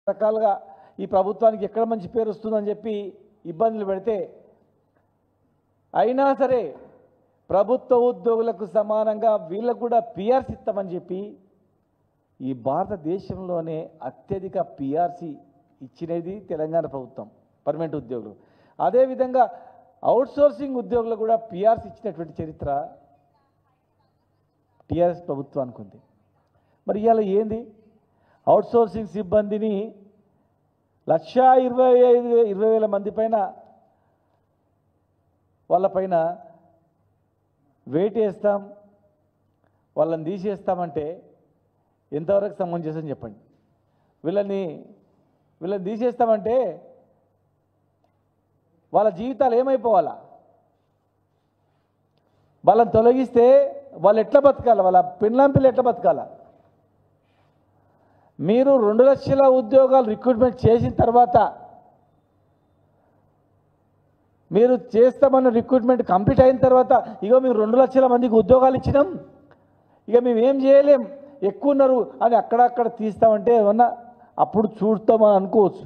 రకాలుగా ఈ ప్రభుత్వానికి ఎక్కడ మంచి పేరు వస్తుందని చెప్పి ఇబ్బందులు పెడితే అయినా సరే ప్రభుత్వ ఉద్యోగులకు సమానంగా వీళ్ళకు కూడా పిఆర్సీ ఇస్తామని చెప్పి ఈ భారతదేశంలోనే అత్యధిక పిఆర్సీ ఇచ్చినది తెలంగాణ ప్రభుత్వం పర్మనెంట్ ఉద్యోగులు. అదేవిధంగా అవుట్సోర్సింగ్ ఉద్యోగులు కూడా పిఆర్సీ ఇచ్చినటువంటి చరిత్ర టీఆర్ఎస్ ప్రభుత్వానికి ఉంది. మరి ఇవాళ ఏంది అవుట్సోర్సింగ్ సిబ్బందిని 1,25,000 మంది పైన వాళ్ళపైన వెయిట్ వేస్తాం, వాళ్ళని తీసేస్తామంటే ఎంతవరకు సమంజసం చెప్పండి. వీళ్ళని తీసేస్తామంటే వాళ్ళ జీవితాలు ఏమైపోవాలా? వాళ్ళని తొలగిస్తే వాళ్ళు ఎట్లా బతకాలి? వాళ్ళ పిల్లలు ఎట్లా బతకాలా? మీరు 2 లక్షల ఉద్యోగాలు రిక్రూట్మెంట్ చేసిన తర్వాత మీరు చేస్తామన్న రిక్రూట్మెంట్ కంప్లీట్ అయిన తర్వాత ఇగో మేము 2 లక్షల మందికి ఉద్యోగాలు ఇచ్చినాం, ఇక మేము ఏం చేయలేం, ఎక్కువ ఉన్నారు అని అక్కడక్కడ తీస్తామంటే ఏమన్నా అప్పుడు చూస్తామని అనుకోవచ్చు.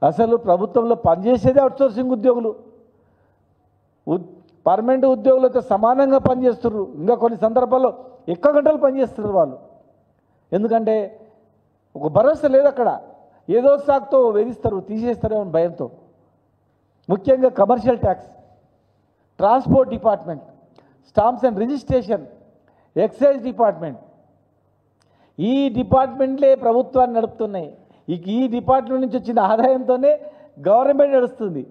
అసలు ప్రభుత్వంలో పనిచేసేదే అవుట్సోర్సింగ్ ఉద్యోగులు. పర్మనెంట్ ఉద్యోగులతో సమానంగా పనిచేస్తున్నారు. ఇంకా కొన్ని సందర్భాల్లో ఎక్కువ గంటలు పనిచేస్తున్నారు వాళ్ళు. ఎందుకంటే ఒక భరోసా లేదు అక్కడ. ఏదో సాకుతో వేధిస్తారు, తీసేస్తారేమో భయంతో. ముఖ్యంగా commercial tax, transport department, stamps and registration, excise department, ఈ డిపార్ట్మెంట్లే ప్రభుత్వాన్ని నడుపుతున్నాయి. ఈ డిపార్ట్మెంట్ నుంచి వచ్చిన ఆదాయంతోనే గవర్నమెంట్ నడుస్తుంది.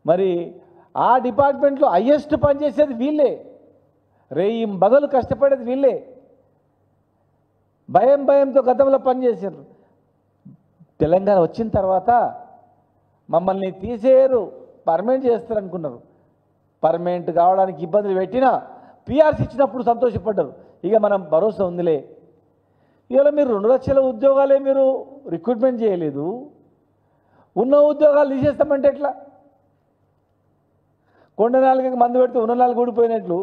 మరి ఆ డిపార్ట్మెంట్లో హయ్యెస్ట్ పనిచేసేది వీళ్ళే, రేయి బగలు కష్టపడేది వీళ్ళే. భయంతో గతంలో పనిచేశారు. తెలంగాణ వచ్చిన తర్వాత మమ్మల్ని తీసేయరు, పర్మనెంట్ చేస్తారు అనుకున్నారు. పర్మనెంట్ కావడానికి ఇబ్బందులు పెట్టినా పిఆర్సీ ఇచ్చినప్పుడు సంతోషపడ్డారు. ఇక మనం భరోసా ఉందిలే. ఇవాళ మీరు 2 లక్షల ఉద్యోగాలే మీరు రిక్రూట్మెంట్ చేయలేదు, ఉన్న ఉద్యోగాలు తీసేస్తామంటే ఎట్లా? కొండ నాలుగు మందు పెడితే ఉన్న 4 ఊడిపోయినట్లు.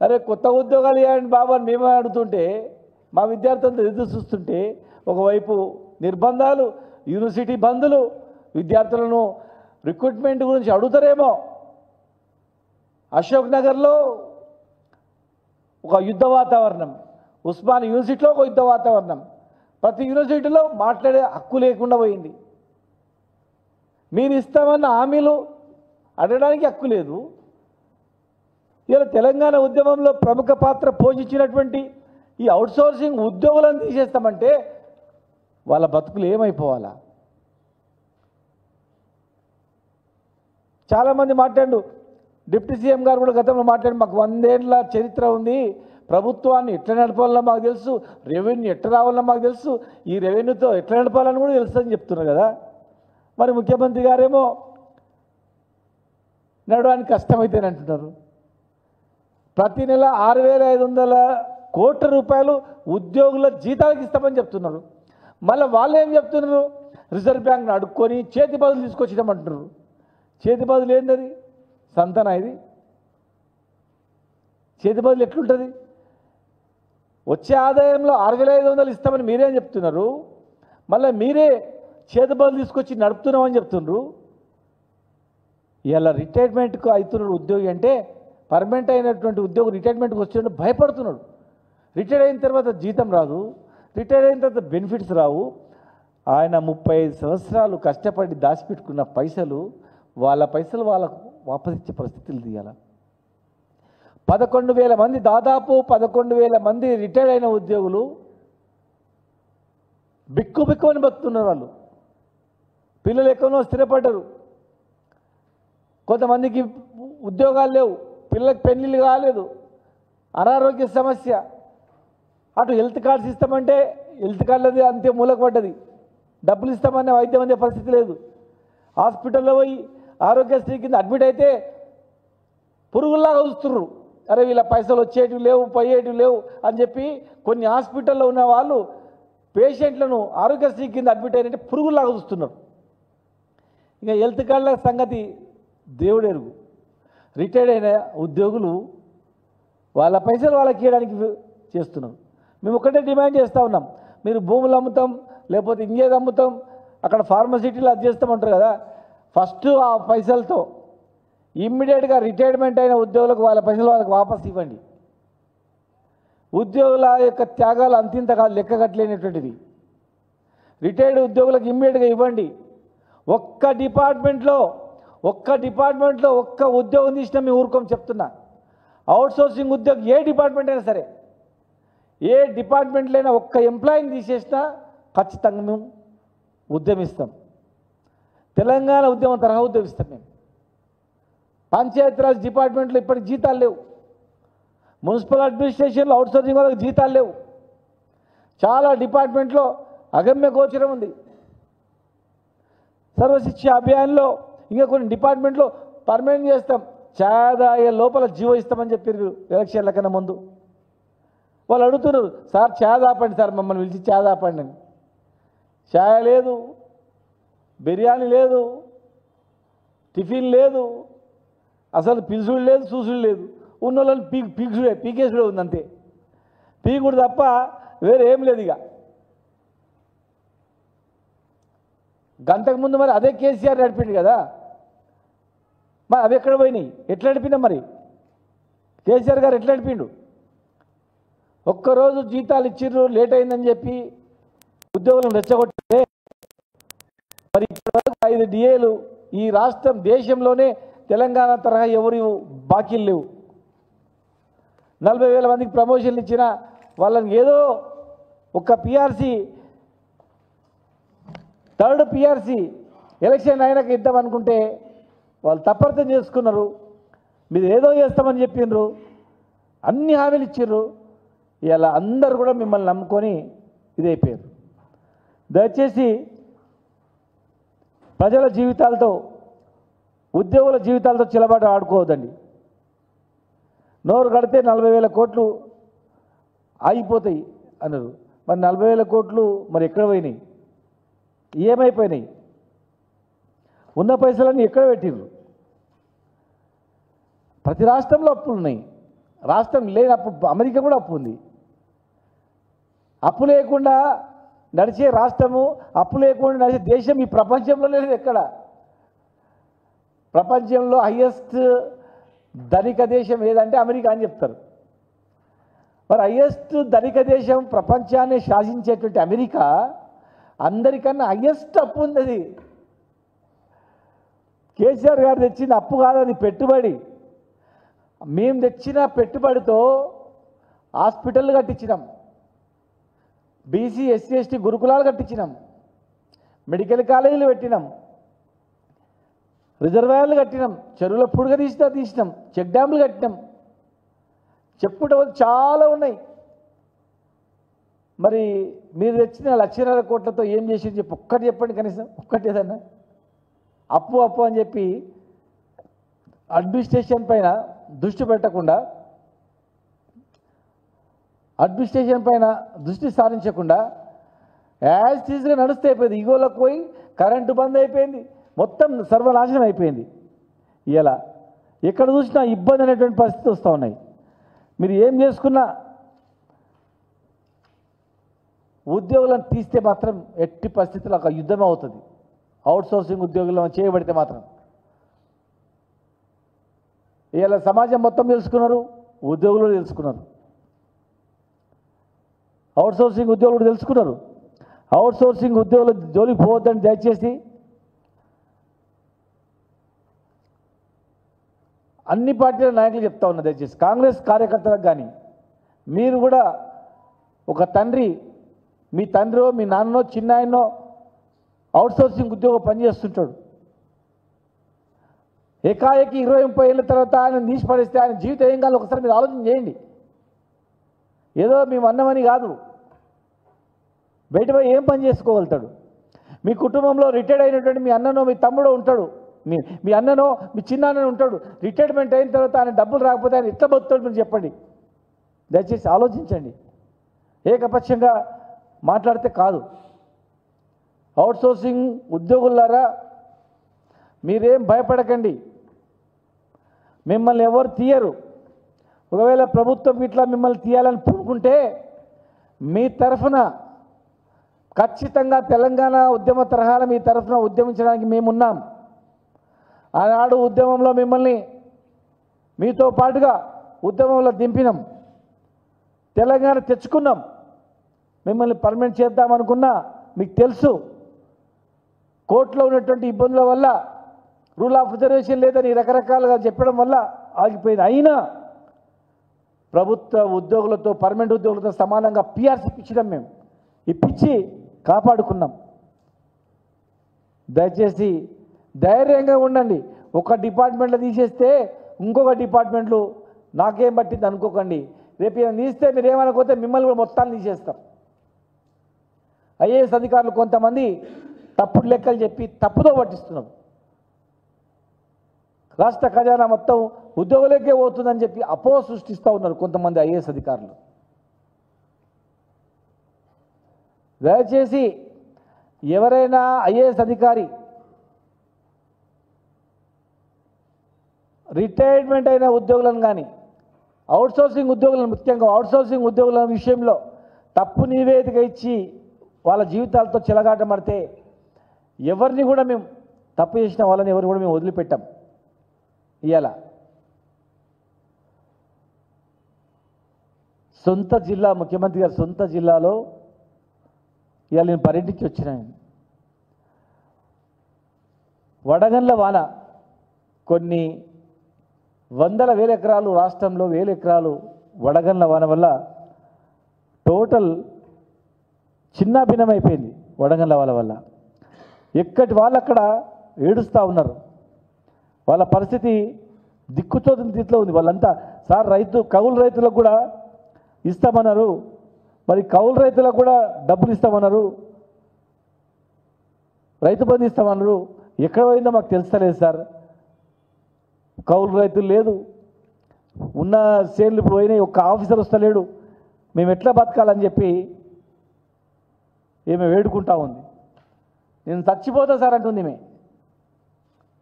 అరే కొత్త ఉద్యోగాలు ఇవ్వండి బాబు అని మేమే అడుగుతుంటే, మా విద్యార్థులతో ఎదురు చూస్తుంటే ఒకవైపు నిర్బంధాలు, యూనివర్సిటీ బంధులు, విద్యార్థులను రిక్రూట్మెంట్ గురించి అడుగుతారేమో. అశోక్ నగర్లో ఒక యుద్ధ వాతావరణం, ఉస్మాన్ యూనివర్సిటీలో ఒక యుద్ధ వాతావరణం, ప్రతి యూనివర్సిటీలో మాట్లాడే హక్కు లేకుండా పోయింది. మీరు ఇస్తామన్న హామీలు అడగడానికి హక్కు లేదు. ఇలా తెలంగాణ ఉద్యమంలో ప్రముఖ పాత్ర పోషించినటువంటి ఈ అవుట్సోర్సింగ్ ఉద్యోగులను తీసేస్తామంటే వాళ్ళ బతుకులు ఏమైపోవాలా? చాలామంది మాట్లాడు, డిప్యూటీ సీఎం గారు కూడా గతంలో మాట్లాడి, మాకు 100 ఏళ్ళ చరిత్ర ఉంది, ప్రభుత్వాన్ని ఎట్లా నడపాలన్నా మాకు తెలుసు, రెవెన్యూ ఎట్లా రావాలన్నా మాకు తెలుసు, ఈ రెవెన్యూతో ఎట్లా నడపాలని కూడా తెలుసు అని చెప్తున్నారు కదా. మరి ముఖ్యమంత్రి గారేమో నడవడానికి కష్టమైతేనే అంటున్నారు. ప్రతి నెల 6,500 కోట్ల రూపాయలు ఉద్యోగుల జీతాలకు ఇస్తామని చెప్తున్నారు. మళ్ళీ వాళ్ళు ఏం చెప్తున్నారు? రిజర్వ్ బ్యాంక్ను అడుక్కొని చేతి బదులు తీసుకొచ్చినామంటున్నారు. చేతి బదులు ఏంటది? సంతనా ఇది? చేతి బదులు ఎట్లుంటుంది? వచ్చే ఆదాయంలో 6,500 ఇస్తామని మీరేం చెప్తున్నారు, మళ్ళీ మీరే చేతి బదులు తీసుకొచ్చి నడుపుతున్నామని చెప్తున్నారు. ఇలా రిటైర్మెంట్కు అవుతున్నాడు ఉద్యోగి అంటే, పర్మనెంట్ అయినటువంటి ఉద్యోగి రిటైర్మెంట్కి వచ్చేటప్పుడు భయపడుతున్నాడు. రిటైర్ అయిన తర్వాత జీతం రాదు, రిటైర్ అయిన తర్వాత బెనిఫిట్స్ రావు. ఆయన 35 సంవత్సరాలు కష్టపడి దాచిపెట్టుకున్న పైసలు, వాళ్ళ పైసలు వాళ్ళకు వాపసిచ్చే పరిస్థితులు తీయాలి. 11,000 మంది, దాదాపు 11,000 మంది రిటైర్ అయిన ఉద్యోగులు బిక్కుని బతుకుతున్నారు. వాళ్ళు పిల్లలు ఎక్కడో స్థిరపడ్డారు, కొంతమందికి ఉద్యోగాలు లేవు, పిల్లలకు పెళ్ళిళ్ళు కాలేదు, అనారోగ్య సమస్య. అటు హెల్త్ కార్డ్స్ ఇస్తామంటే హెల్త్ కార్డులది అంతే మూలకు పడ్డది, డబ్బులు ఇస్తామనే వైద్యం అందే పరిస్థితి లేదు. హాస్పిటల్లో పోయి ఆరోగ్యశ్రీ కింద అడ్మిట్ అయితే పురుగుల్లాగా చూస్తున్నారు. అరే వీళ్ళ పైసలు వచ్చేటివి లేవు, పోయేటివి లేవు అని చెప్పి కొన్ని హాస్పిటల్లో ఉన్న వాళ్ళు పేషెంట్లను ఆరోగ్యశ్రీ కింద అడ్మిట్ అయినట్టు పురుగుల్లాగా చూస్తున్నారు. ఇంకా హెల్త్ కార్డుల సంగతి దేవుడెరుగు. రిటైర్డ్ అయిన ఉద్యోగులు వాళ్ళ పైసలు వాళ్ళకి ఇవ్వడానికి చేస్తున్నాం. మేము ఒకటే డిమాండ్ చేస్తూ ఉన్నాం, మీరు భూములు అమ్ముతాం లేకపోతే ఇంకేది అమ్ముతాం అక్కడ ఫార్మసిటీలో అది చేస్తామంటారు కదా. ఫస్ట్ ఆ పైసలతో ఇమ్మీడియట్గా రిటైర్మెంట్ అయిన ఉద్యోగులకు వాళ్ళ పైసలు వాళ్ళకి వాపస్ ఇవ్వండి. ఉద్యోగుల యొక్క త్యాగాలు అంతింత కాదు, లెక్క కట్టలేనటువంటిది. రిటైర్డ్ ఉద్యోగులకు ఇమ్మీడియట్గా ఇవ్వండి. ఒక్క డిపార్ట్మెంట్లో ఒక్క ఉద్యోగం తీసినా మేము ఊరుకోం చెప్తున్నా. అవుట్సోర్సింగ్ ఉద్యోగం ఏ డిపార్ట్మెంట్ అయినా సరే, ఏ డిపార్ట్మెంట్లో అయినా ఒక్క ఎంప్లాయీని తీసేసినా ఖచ్చితంగా మేము ఉద్యమిస్తాం. తెలంగాణ ఉద్యమం తరహా ఉద్యమిస్తాం మేము. పంచాయతీరాజ్ డిపార్ట్మెంట్లో ఇప్పటికి జీతాలు లేవు. మున్సిపల్ అడ్మినిస్ట్రేషన్లో అవుట్సోర్సింగ్ వాళ్ళకి జీతాలు లేవు. చాలా డిపార్ట్మెంట్లో అగమ్య గోచరం ఉంది. సర్వశిక్ష అభియాన్లో ఇంకా కొన్ని డిపార్ట్మెంట్లో పర్మనెంట్ చేస్తాం. ఛాయాదాయ లోపల జీవో ఇస్తామని చెప్పారు ఎలక్షన్ల కన్నా ముందు. వాళ్ళు అడుగుతున్నారు, సార్ ఛాయ్ ఆపండి సార్, మమ్మల్ని పిలిచి ఛాయ్ ఆపండి అని. ఛాయ్ లేదు, బిర్యానీ లేదు, టిఫిన్ లేదు, అసలు పిలుసుడు లేదు, చూసుడు లేదు. ఉన్న వాళ్ళని పీకేసుడే ఉంది అంతే. పీకుడు తప్ప వేరే ఏం లేదు. ఇక గంటకు ముందు మరి అదే కేసీఆర్ నడిపిండు కదా, మరి అవి ఎక్కడ పోయినాయి? ఎట్లా నడిపినా మరి కేసీఆర్ గారు ఎట్లా నడిపిండు? ఒక్కరోజు జీతాలు ఇచ్చిర్రు లేట్ అయిందని చెప్పి ఉద్యోగులను రెచ్చగొట్టితే మరి ఇప్పటివరకు 5 డిఏలు ఈ రాష్ట్రం దేశంలోనే తెలంగాణ తరహా ఎవరు బాకీలు లేవు. 40,000 మందికి ప్రమోషన్లు ఇచ్చిన వాళ్ళని ఏదో ఒక పిఆర్సీ, థర్డ్ పిఆర్సీ ఎలక్షన్ అయినాక ఇద్దామనుకుంటే వాళ్ళు తప్పర్థం చేసుకున్నారు. మీరు ఏదో చేస్తామని చెప్పిండ్రు, అన్ని హామీలు ఇచ్చిర్రు. ఇలా అందరూ కూడా మిమ్మల్ని నమ్ముకొని ఇదైపోయారు. దయచేసి ప్రజల జీవితాలతో, ఉద్యోగుల జీవితాలతో చిలబాటు ఆడుకోవద్దండి. నోరు కడితే 40,000 కోట్లు ఆగిపోతాయి అన్నారు. మరి 40,000 కోట్లు మరి ఎక్కడ పోయినాయి? ఏమైపోయినాయి? ఉన్న పైసలన్నీ ఎక్కడ పెట్టిర్రు? ప్రతి రాష్ట్రంలో అప్పులు ఉన్నాయి. రాష్ట్రం లేని అప్పు, అమెరికా కూడా అప్పు ఉంది. అప్పు లేకుండా నడిచే రాష్ట్రము, అప్పు లేకుండా నడిచే దేశం ఈ ప్రపంచంలో లేదు ఎక్కడ. ప్రపంచంలో హైయెస్ట్ ధనిక దేశం ఏదంటే అమెరికా అని చెప్తారు. మరి హైయెస్ట్ ధనిక దేశం, ప్రపంచాన్ని శాసించేటువంటి అమెరికా అందరికన్నా హైయెస్ట్ అప్పు ఉంది. అది కేసీఆర్ గారు తెచ్చిన అప్పు కాదని పెట్టుబడి. మేము తెచ్చిన పెట్టుబడితో హాస్పిటల్ కట్టించినాం, బీసీ ఎస్సీ ఎస్టీ గురుకులాలు కట్టించినాం, మెడికల్ కాలేజీలు పెట్టినాం, రిజర్వాయర్లు కట్టినాం, చెరువుల పుడుగ తీసినాం, చెక్ డ్యాములు కట్టినాం. చెప్పుకుంటే చాలా ఉన్నాయి. మరి మీరు తెచ్చిన 1,50,000 కోట్లతో ఏం చేసి చెప్పి ఒక్కటి చెప్పండి, కనీసం ఒక్కటి ఏదన్నా. అప్పు అని చెప్పి అడ్మినిస్ట్రేషన్ పైన దృష్టి పెట్టకుండా, అడ్మినిస్ట్రేషన్ పైన దృష్టి సారించకుండా యాజ్ టీజ్గా నడుస్తే అయిపోయింది. ఈగోలకు పోయి కరెంటు బంద్ అయిపోయింది, మొత్తం సర్వనాశనం అయిపోయింది. ఇలా ఎక్కడ చూసినా ఇబ్బంది అనేటువంటి పరిస్థితి వస్తూ ఉన్నాయి. మీరు ఏం చేసుకున్నా ఉద్యోగులను తీస్తే మాత్రం ఎట్టి పరిస్థితుల్లో ఒక యుద్ధమే అవుతుంది. అవుట్సోర్సింగ్ ఉద్యోగులను చేయబడితే మాత్రం. ఇలా సమాజం మొత్తం తెలుసుకున్నారు, ఉద్యోగులు తెలుసుకున్నారు, అవుట్సోర్సింగ్ ఉద్యోగులు తెలుసుకున్నారు. అవుట్సోర్సింగ్ ఉద్యోగులు జోలికి పోవద్దని దయచేసి అన్ని పార్టీల నాయకులు చెప్తా ఉన్నా. దయచేసి కాంగ్రెస్ కార్యకర్తలకు కానీ, మీరు కూడా ఒక తండ్రి, మీ తండ్రో మీ నాన్ననో చిన్నాయనో అవుట్సోర్సింగ్ ఉద్యోగం పనిచేస్తుంటాడు. ఏకాఏకి 20-30 ఏళ్ళ తర్వాత ఆయన తీసి పడేస్తే ఆయన జీవితం ఏం కాదు ఒకసారి మీరు ఆలోచన చేయండి. ఏదో మేము అన్నమని కాదు, బయట పోయి ఏం పని చేసుకోగలుగుతాడు? మీ కుటుంబంలో రిటైర్డ్ అయినటువంటి మీ అన్ననో మీ తమ్ముడో ఉంటాడు, మీ అన్ననో మీ చిన్నాన్ననో ఉంటాడు. రిటైర్మెంట్ అయిన తర్వాత ఆయన డబ్బులు రాకపోతే ఆయన ఎట్లా బతుకుతాడు మీరు చెప్పండి. దయచేసి ఆలోచించండి. ఏకపక్షంగా మాట్లాడితే కాదు. అవుట్సోర్సింగ్ ఉద్యోగులారా, మీరేం భయపడకండి, మిమ్మల్ని ఎవరు తీయరు. ఒకవేళ ప్రభుత్వం ఇట్లా మిమ్మల్ని తీయాలని పూనుకుంటే మీ తరఫున ఖచ్చితంగా తెలంగాణ ఉద్యమ తరహాల మీ తరఫున ఉద్యమించడానికి మేమున్నాం. ఆనాడు ఉద్యమంలో మిమ్మల్ని మీతో పాటుగా ఉద్యమంలో దింపినాం, తెలంగాణ తెచ్చుకున్నాం. మిమ్మల్ని పర్మనెంట్ చేద్దామనుకున్నా మీకు తెలుసు కోర్టులో ఉన్నటువంటి ఇబ్బందుల వల్ల రూల్ ఆఫ్ రిజర్వేషన్ లేదని రకరకాలుగా చెప్పడం వల్ల ఆగిపోయింది. అయినా ప్రభుత్వ ఉద్యోగులతో పర్మనెంట్ ఉద్యోగులతో సమానంగా పిఆర్సీ ఇప్పించడం మేము ఇప్పించి కాపాడుకున్నాం. దయచేసి ధైర్యంగా ఉండండి. ఒక డిపార్ట్మెంట్లో తీసేస్తే ఇంకొక డిపార్ట్మెంట్లు నాకేం పట్టింది అనుకోకండి. రేపు ఏమైనా తీస్తే మీరు ఏమనుకోతే మిమ్మల్ని కూడా మొత్తాన్ని తీసేస్తాం. ఐఏఎస్ అధికారులు కొంతమంది తప్పుడు లెక్కలు చెప్పి తప్పుదో పట్టిస్తున్నాం. రాష్ట్ర ఖజానా మొత్తం ఉద్యోగులకే పోతుందని చెప్పి అపో సృష్టిస్తూ ఉన్నారు కొంతమంది ఐఏఎస్ అధికారులు. దయచేసి ఎవరైనా ఐఏఎస్ అధికారి రిటైర్మెంట్ అయిన ఉద్యోగులను కానీ అవుట్సోర్సింగ్ ఉద్యోగులను, ముఖ్యంగా అవుట్సోర్సింగ్ ఉద్యోగుల విషయంలో తప్పు నివేదిక ఇచ్చి వాళ్ళ జీవితాలతో చెలగాటమడితే ఎవరిని కూడా మేము తప్పు చేసిన వాళ్ళని ఎవరు కూడా మేము వదిలిపెట్టాం. ఇవాళ సొంత జిల్లా ముఖ్యమంత్రి గారి సొంత జిల్లాలో ఇవాళ నేను పర్యటించి వచ్చినాను. వడగండ్ల వాన కొన్ని వందల వేల ఎకరాలు, రాష్ట్రంలో వేల ఎకరాలు వడగండ్ల వాన వల్ల టోటల్ చిన్నాభిన్నమైపోయింది. వడగండ్ల వాన వల్ల ఎక్కడి వాళ్ళు అక్కడ ఏడుస్తూ ఉన్నారు. వాళ్ళ పరిస్థితి దిక్కుతోని స్థితిలో ఉంది. వాళ్ళంతా సార్ కౌలు రైతులకు కూడా ఇస్తామన్నారు, మరి కౌలు రైతులకు కూడా డబ్బులు ఇస్తామన్నారు, రైతు బంధు ఇస్తామన్నారు. ఎక్కడ పోయిందో మాకు తెలుస్తలేదు సార్. కౌలు రైతులు లేదు, ఉన్న సేన్లు పోయినాయి, ఒక్క ఆఫీసర్ వస్తలేడు, మేము ఎట్లా బతకాలని చెప్పి ఈమె వేడుకుంటా ఉంది. నేను చచ్చిపోతా సార్ అంటుంది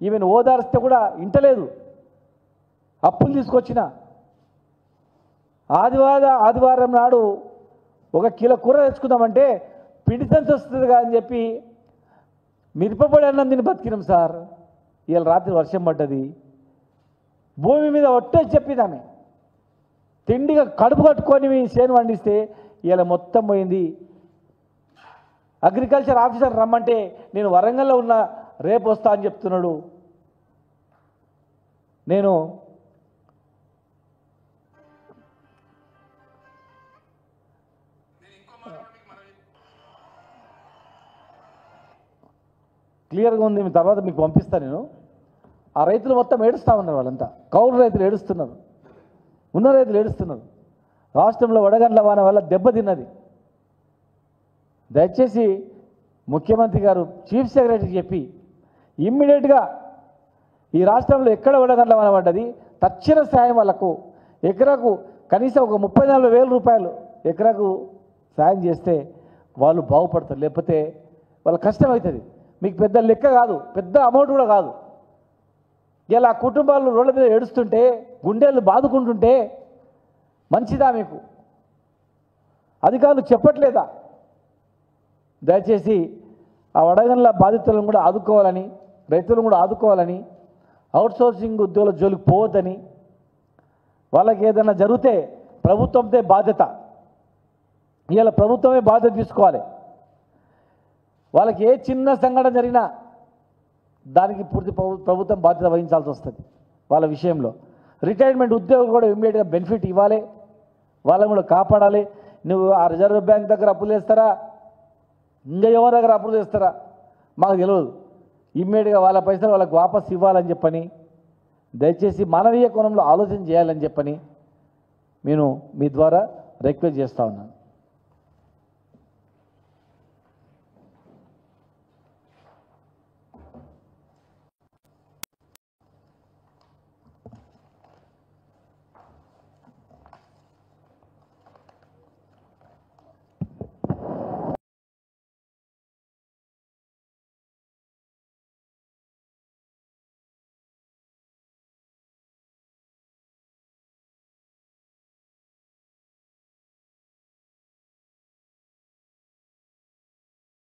ఈమెను ఓదార్స్తే కూడా ఇంటలేదు. అప్పులు తీసుకొచ్చిన ఆదివారం నాడు 1 కిలో కూర తెచ్చుకుందామంటే పిండి సంచి వస్తుందిగా అని చెప్పి మిరపపొడి అన్నం తిని బతికినాం సార్. ఇవాళ రాత్రి వర్షం పడ్డది, భూమి మీద ఒట్టేసి చెప్పిందామె తిండిగా కడుపు కట్టుకొని చేను పండిస్తే ఇవాళ మొత్తం పోయింది. అగ్రికల్చర్ ఆఫీసర్ రమ్మంటే నేను వరంగల్లో ఉన్న రేపు వస్తా అని చెప్తున్నాడు. నేను క్లియర్గా ఉంది, మీ తర్వాత మీకు పంపిస్తాను నేను. ఆ రైతులు మొత్తం ఏడుస్తూ ఉన్నారు. వాళ్ళంతా కౌలు రైతులు ఏడుస్తున్నారు, ఉన్న రైతులు ఏడుస్తున్నారు. రాష్ట్రంలో వడగండ్ల వాన వల్ల దెబ్బతిన్నది. దయచేసి ముఖ్యమంత్రి గారు చీఫ్ సెక్రటరీ చెప్పి ఇమ్మీడియట్గా ఈ రాష్ట్రంలో ఎక్కడ వడగండ్ల వాన పడ్డది తక్షణ సాయం వాళ్ళకు ఎకరాకు కనీసం ఒక 34,000 రూపాయలు ఎకరాకు సాయం చేస్తే వాళ్ళు బాగుపడతారు. లేకపోతే వాళ్ళ కష్టం అవుతుంది. మీకు పెద్ద లెక్క కాదు, పెద్ద అమౌంట్ కూడా కాదు. ఇలా కుటుంబాలు రోడ్ల మీద ఏడుస్తుంటే, గుండెలు బాదుకుంటుంటే మంచిదా మీకు? అధికారులు చెప్పట్లేదా? దయచేసి ఆ వడగండ్ల బాధితులను కూడా ఆదుకోవాలని, రైతులను కూడా ఆదుకోవాలని, అవుట్సోర్సింగ్ ఉద్యోగుల జోలికి పోవద్దని, వాళ్ళకి ఏదైనా జరిగితే ప్రభుత్వంతో బాధ్యత, ఇవాళ ప్రభుత్వమే బాధ్యత తీసుకోవాలి. వాళ్ళకి ఏ చిన్న సంఘటన జరిగినా దానికి పూర్తి ప్రభుత్వం బాధ్యత వహించాల్సి వస్తుంది. వాళ్ళ విషయంలో రిటైర్మెంట్ ఉద్యోగులు కూడా ఇమ్మీడియట్గా బెనిఫిట్ ఇవ్వాలి, వాళ్ళని కూడా కాపాడాలి. నువ్వు ఆ రిజర్వ్ బ్యాంక్ దగ్గర అప్పులు చేస్తారా, ఇంకా ఎవరి దగ్గర అప్పులు చేస్తారా మాకు తెలియదు. ఇమ్మీడియట్గా వాళ్ళ పైసలు వాళ్ళకి వాపస్ ఇవ్వాలని చెప్పని, దయచేసి మానవీయ కోణంలో ఆలోచన చేయాలని చెప్పని నేను మీ ద్వారా రిక్వెస్ట్ చేస్తూ ఉన్నాను.